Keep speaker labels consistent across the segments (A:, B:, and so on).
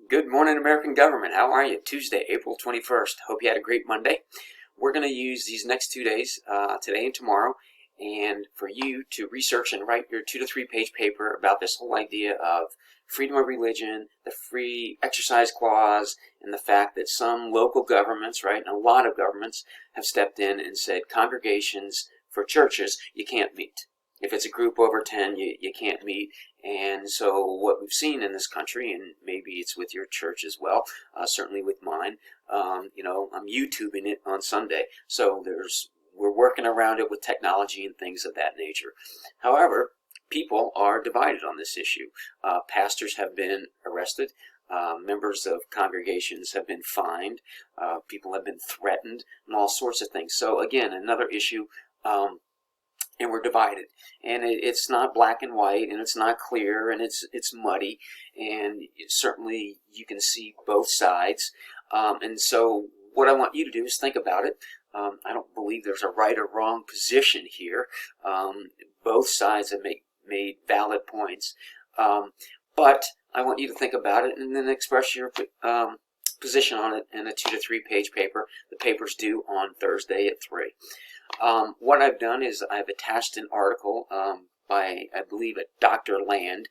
A: Good morning, American government. How are you? Tuesday, April 21st. Hope you had a great Monday. We're going to use these next 2 days, today and tomorrow, and for you to research and write your 2 to 3 page paper about this whole idea of freedom of religion, the free exercise clause, and the fact that some local governments, right, and a lot of governments have stepped in and said congregations for churches, you can't meet. If it's a group over 10, you can't meet. And so what we've seen in this country, and maybe it's with your church as well, certainly with mine, I'm YouTubing it on Sunday. So we're working around it with technology and things of that nature. However, people are divided on this issue. Pastors have been arrested. Members of congregations have been fined. People have been threatened and all sorts of things. So again, another issue. And we're divided, and it's not black and white, and it's not clear, and it's muddy, and certainly you can see both sides. And so what I want you to do is think about it. I don't believe there's a right or wrong position here. Both sides have made valid points, but I want you to think about it and then express your position on it in a 2 to 3 page paper. The paper's due on Thursday at 3. What I've done is I've attached an article by, I believe, Dr. Land.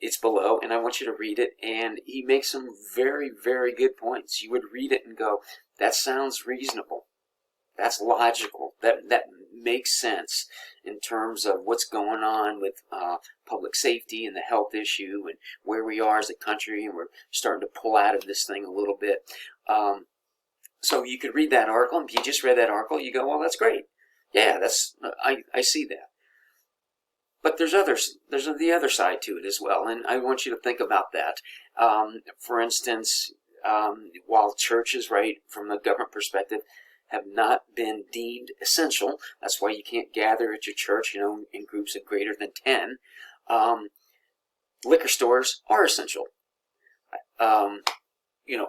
A: It's below, and I want you to read it, and he makes some very, very good points. You would read it and go, that sounds reasonable. That's logical. That makes sense in terms of what's going on with public safety and the health issue and where we are as a country, and we're starting to pull out of this thing a little bit. So you could read that article, and if you just read that article, you go, well, that's great. Yeah, I see that. But there's the other side to it as well, and I want you to think about that. For instance, while churches, right, from the government perspective, have not been deemed essential, that's why you can't gather at your church, in groups of greater than 10. Liquor stores are essential.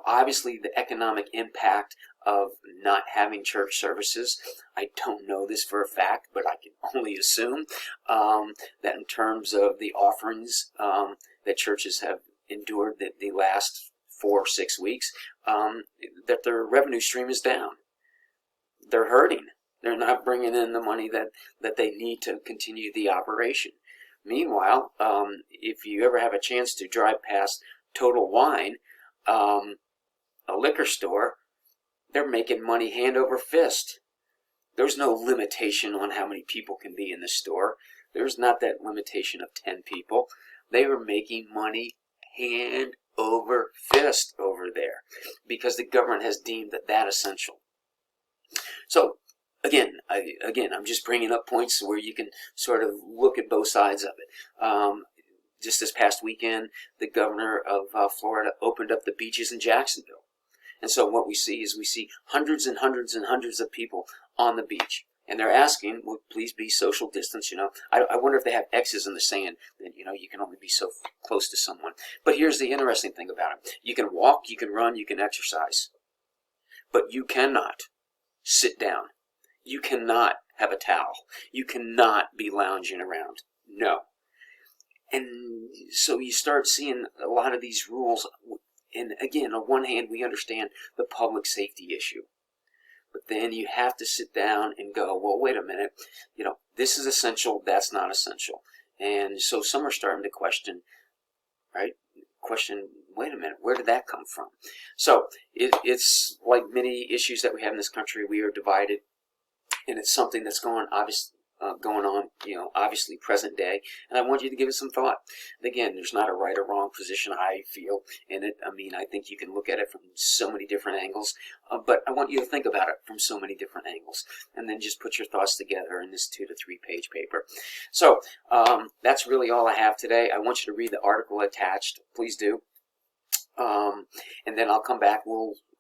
A: Obviously the economic impact of not having church services, I don't know this for a fact, but I can only assume that in terms of the offerings that churches have endured the last 4 or 6 weeks, that their revenue stream is down. They're hurting. They're not bringing in the money that they need to continue the operation. Meanwhile, if you ever have a chance to drive past Total Wine, a liquor store, they're making money hand over fist. There's no limitation on how many people can be in the store. There's not that limitation of 10 people. They are making money hand over fist over there because the government has deemed that essential. So again, I'm just bringing up points where you can sort of look at both sides of it. Just this past weekend, the governor of Florida opened up the beaches in Jacksonville. And so what we see is hundreds and hundreds and hundreds of people on the beach. And they're asking, well, please be social distance, I wonder if they have X's in the sand, that, you can only be so close to someone. But here's the interesting thing about it. You can walk, you can run, you can exercise. But you cannot sit down. You cannot have a towel. You cannot be lounging around. No. And so you start seeing a lot of these rules, and again, on one hand, we understand the public safety issue. But then you have to sit down and go, well, wait a minute, this is essential, that's not essential. And so some are starting to question, wait a minute, where did that come from? So it's like many issues that we have in this country, we are divided, and it's something that's going on, obviously present day, and I want you to give it some thought. Again, there's not a right or wrong position I feel in it. I think you can look at it from so many different angles, but I want you to think about it from so many different angles, and then just put your thoughts together in this 2 to 3 page paper. So that's really all I have today. I want you to read the article attached. Please do. And then I'll come back.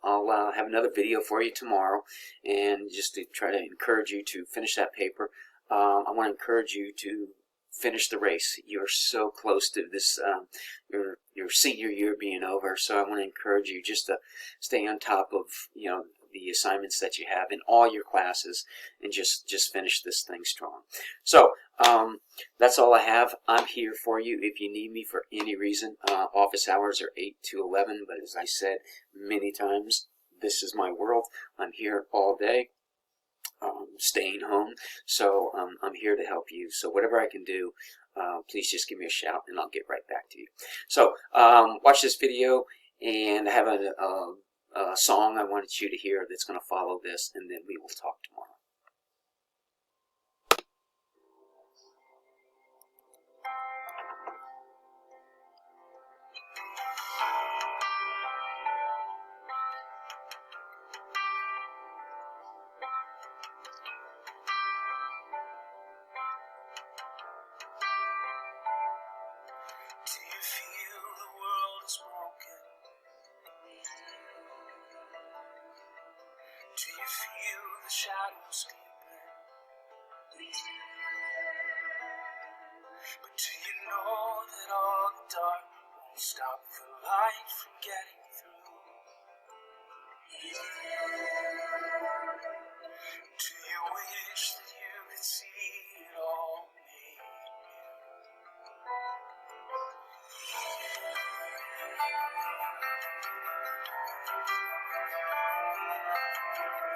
A: I'll have another video for you tomorrow, and just to try to encourage you to finish that paper. I want to encourage you to finish the race. You're so close to this, your senior year being over, so I want to encourage you just to stay on top of, the assignments that you have in all your classes, and just finish this thing strong. So that's all I have. I'm here for you if you need me for any reason. Office hours are 8 to 11, but as I said many times, this is my world. I'm here all day, staying home, so I'm here to help you. So whatever I can do, please just give me a shout and I'll get right back to you. So watch this video, and I have a song I wanted you to hear that's going to follow this, and then we will talk tomorrow.
B: Do you feel the world is broken? Do you feel the shadows deepen? But do you know that all the dark won't stop the light from getting through? Do you wish that you could see it all made new?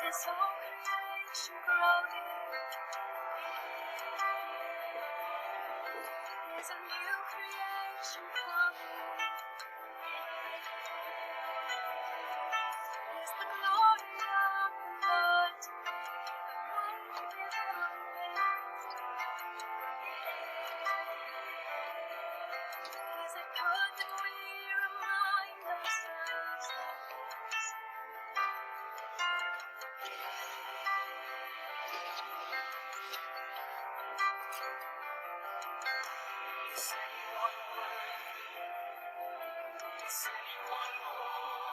B: This whole creation growing is a new creation coming. Is the glory of the Lord to be the light without end? Is it good that we remind ourselves of this? Is anyone worthy? Is anyone whole?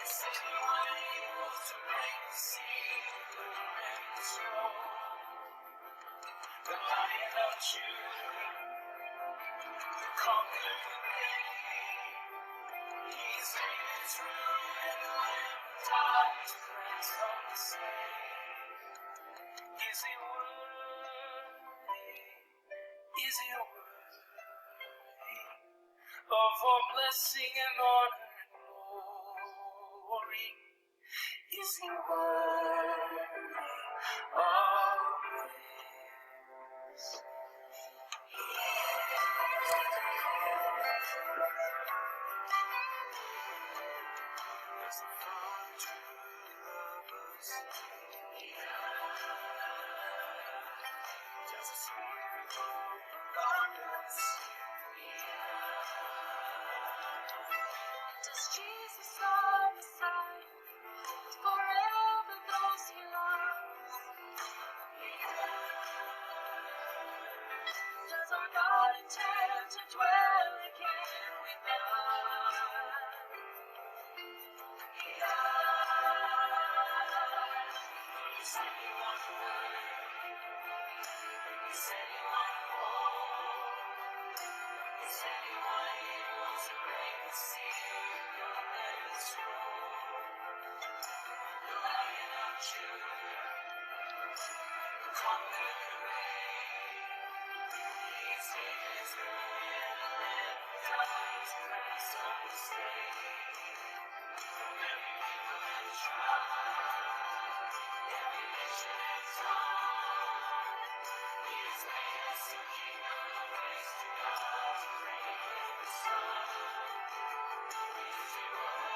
B: Is anyone able to break the sea, the red snow? The Lion of Judah, who conquered the grave. His name is true, and the Lamb died to cleanse from the sin. Is he worthy? Is he worthy of all blessing and honor and glory? Is he worthy of praise? As the Father truly loves us, does the Spirit move around us? Does Jesus our Messiah forever those he loves? Does our God intend to dwell again with us? Is anyone worthy? Is anyone whole? Is anyone able to break the seal of his throne? The Lion of Judah, who conquered the grave. His name is good, and the Lamb died to cleanse from the stain. From every people and tribe, every nation and tongue, he has made us a kingdom of praise to God, to reign with the Son. Is he worthy?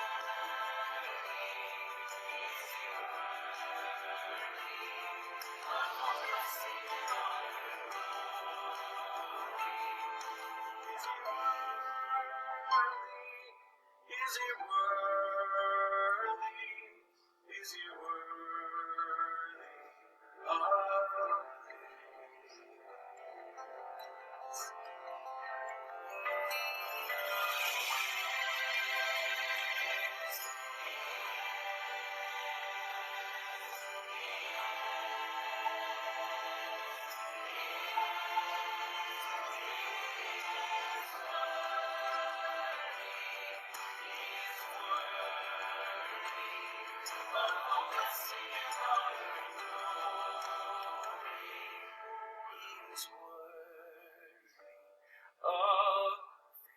B: Is he worthy of all blessing and honor and glory? Is he worthy? Is he worthy? Is he worthy of He's worthy of this.